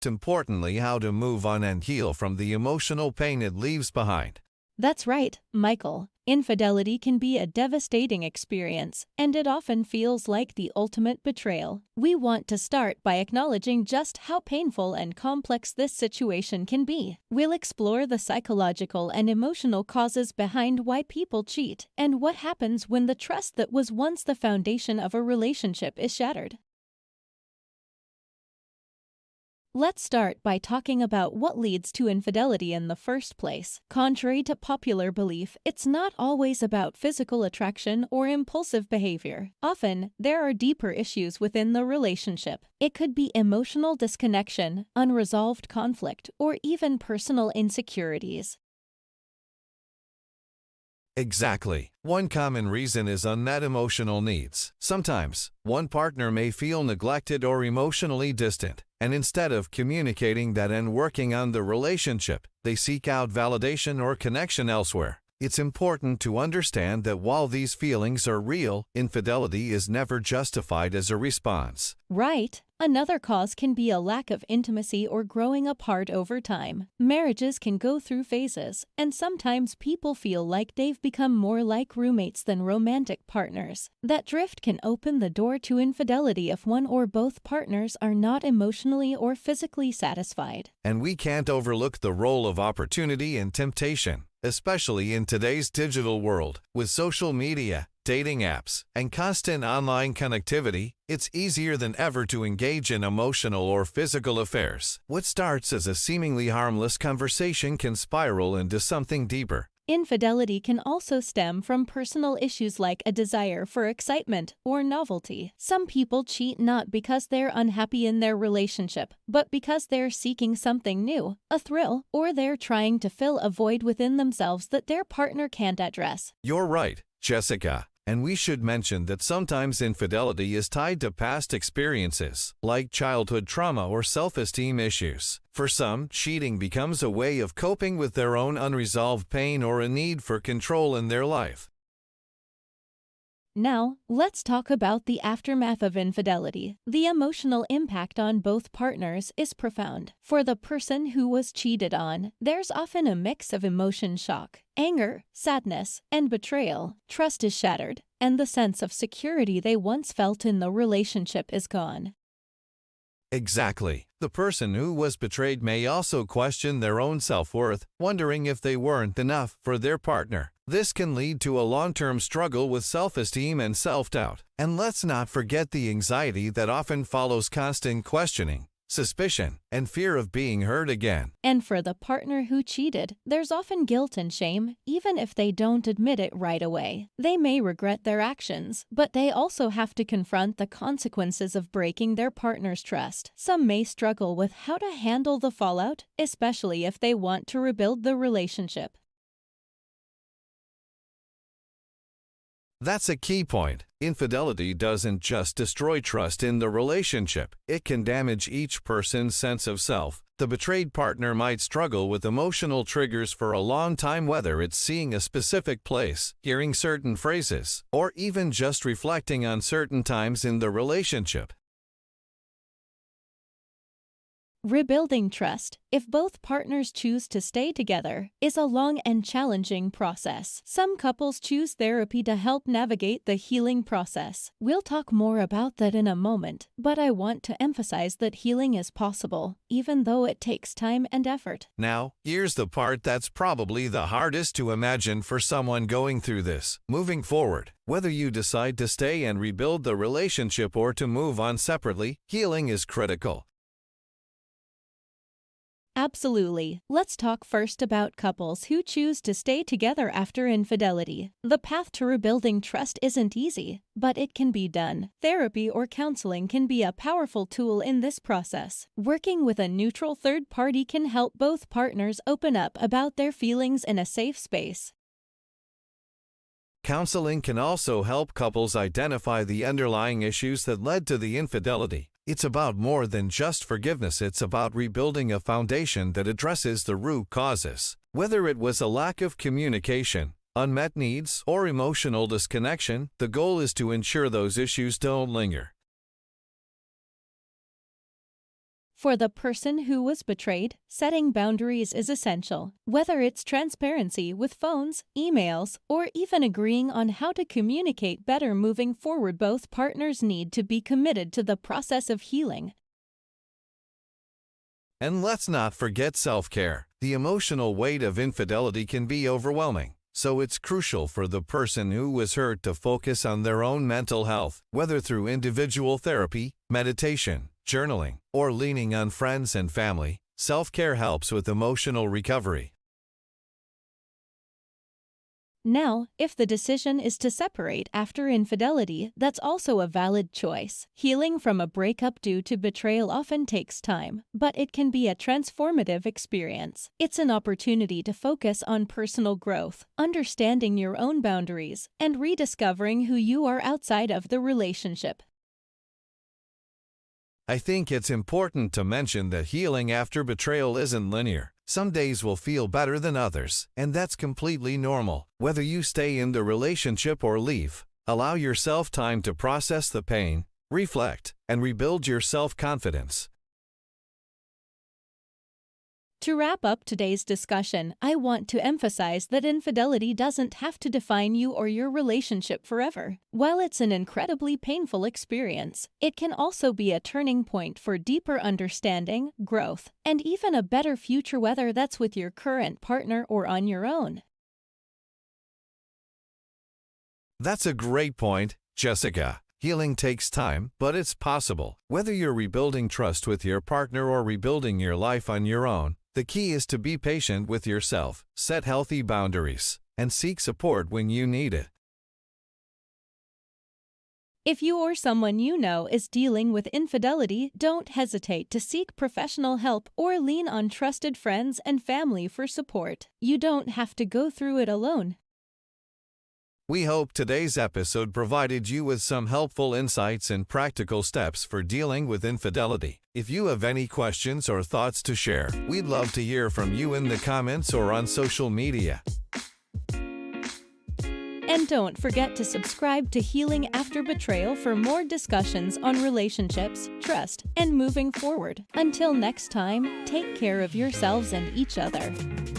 importantly, how to move on and heal from the emotional pain it leaves behind. That's right, Michael. Infidelity can be a devastating experience, and it often feels like the ultimate betrayal. We want to start by acknowledging just how painful and complex this situation can be. We'll explore the psychological and emotional causes behind why people cheat and what happens when the trust that was once the foundation of a relationship is shattered. Let's start by talking about what leads to infidelity in the first place. Contrary to popular belief, it's not always about physical attraction or impulsive behavior. Often, there are deeper issues within the relationship. It could be emotional disconnection, unresolved conflict, or even personal insecurities. Exactly. One common reason is unmet emotional needs. Sometimes, one partner may feel neglected or emotionally distant, and instead of communicating that and working on the relationship, they seek out validation or connection elsewhere. It's important to understand that while these feelings are real, infidelity is never justified as a response. Right. Another cause can be a lack of intimacy or growing apart over time. Marriages can go through phases, and sometimes people feel like they've become more like roommates than romantic partners. That drift can open the door to infidelity if one or both partners are not emotionally or physically satisfied. And we can't overlook the role of opportunity and temptation, especially in today's digital world. With social media, dating apps, and constant online connectivity, it's easier than ever to engage in emotional or physical affairs. What starts as a seemingly harmless conversation can spiral into something deeper. Infidelity can also stem from personal issues like a desire for excitement or novelty. Some people cheat not because they're unhappy in their relationship, but because they're seeking something new, a thrill, or they're trying to fill a void within themselves that their partner can't address. You're right, Jessica. And we should mention that sometimes infidelity is tied to past experiences, like childhood trauma or self-esteem issues. For some, cheating becomes a way of coping with their own unresolved pain or a need for control in their life. Now, let's talk about the aftermath of infidelity. The emotional impact on both partners is profound. For the person who was cheated on, there's often a mix of emotion: shock, anger, sadness, and betrayal. Trust is shattered, and the sense of security they once felt in the relationship is gone. Exactly. The person who was betrayed may also question their own self-worth, wondering if they weren't enough for their partner. This can lead to a long-term struggle with self-esteem and self-doubt. And let's not forget the anxiety that often follows constant questioning, suspicion, and fear of being hurt again. And for the partner who cheated, there's often guilt and shame, even if they don't admit it right away. They may regret their actions, but they also have to confront the consequences of breaking their partner's trust. Some may struggle with how to handle the fallout, especially if they want to rebuild the relationship. That's a key point. Infidelity doesn't just destroy trust in the relationship, it can damage each person's sense of self. The betrayed partner might struggle with emotional triggers for a long time, whether it's seeing a specific place, hearing certain phrases, or even just reflecting on certain times in the relationship. Rebuilding trust, if both partners choose to stay together, is a long and challenging process. Some couples choose therapy to help navigate the healing process. We'll talk more about that in a moment, but I want to emphasize that healing is possible, even though it takes time and effort. Now, here's the part that's probably the hardest to imagine for someone going through this. Moving forward, whether you decide to stay and rebuild the relationship or to move on separately, healing is critical. Absolutely. Let's talk first about couples who choose to stay together after infidelity. The path to rebuilding trust isn't easy, but it can be done. Therapy or counseling can be a powerful tool in this process. Working with a neutral third party can help both partners open up about their feelings in a safe space. Counseling can also help couples identify the underlying issues that led to the infidelity. It's about more than just forgiveness, it's about rebuilding a foundation that addresses the root causes. Whether it was a lack of communication, unmet needs, or emotional disconnection, the goal is to ensure those issues don't linger. For the person who was betrayed, setting boundaries is essential. Whether it's transparency with phones, emails, or even agreeing on how to communicate better moving forward, both partners need to be committed to the process of healing. And let's not forget self-care. The emotional weight of infidelity can be overwhelming, so it's crucial for the person who was hurt to focus on their own mental health, whether through individual therapy, meditation, journaling, or leaning on friends and family. Self-care helps with emotional recovery. Now, if the decision is to separate after infidelity, that's also a valid choice. Healing from a breakup due to betrayal often takes time, but it can be a transformative experience. It's an opportunity to focus on personal growth, understanding your own boundaries, and rediscovering who you are outside of the relationship. I think it's important to mention that healing after betrayal isn't linear. Some days will feel better than others, and that's completely normal. Whether you stay in the relationship or leave, allow yourself time to process the pain, reflect, and rebuild your self-confidence. To wrap up today's discussion, I want to emphasize that infidelity doesn't have to define you or your relationship forever. While it's an incredibly painful experience, it can also be a turning point for deeper understanding, growth, and even a better future, whether that's with your current partner or on your own. That's a great point, Jessica. Healing takes time, but it's possible. Whether you're rebuilding trust with your partner or rebuilding your life on your own, the key is to be patient with yourself, set healthy boundaries, and seek support when you need it. If you or someone you know is dealing with infidelity, don't hesitate to seek professional help or lean on trusted friends and family for support. You don't have to go through it alone. We hope today's episode provided you with some helpful insights and practical steps for dealing with infidelity. If you have any questions or thoughts to share, we'd love to hear from you in the comments or on social media. And don't forget to subscribe to Healing After Betrayal for more discussions on relationships, trust, and moving forward. Until next time, take care of yourselves and each other.